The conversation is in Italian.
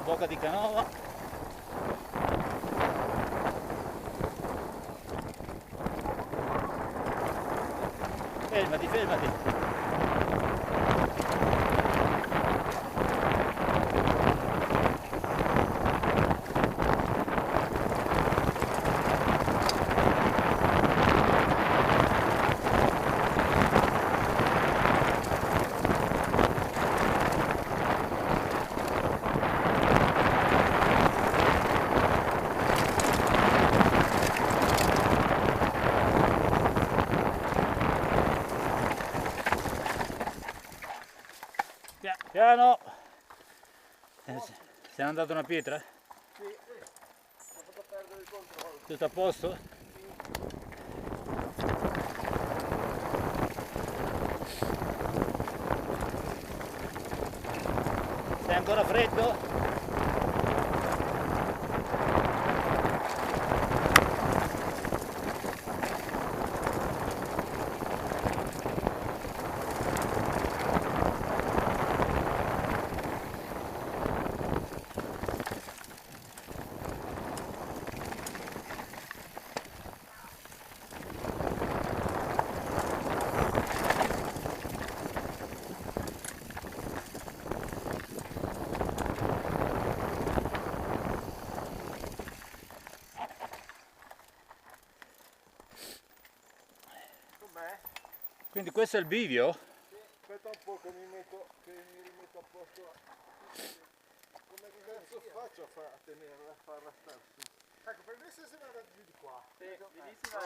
Bocca di Canova. Fermati, fermati. Piano! Si è andata una pietra? Sì, ho fatto perdere il controllo. Tutto a posto? Stai ancora freddo? Quindi questo è il bivio? Sì, aspetta un po' che mi rimetto a posto. Come cazzo faccio a tenerla, a farla stare su? Ecco, per adesso se ne va giù di qua. Sì, benissimo,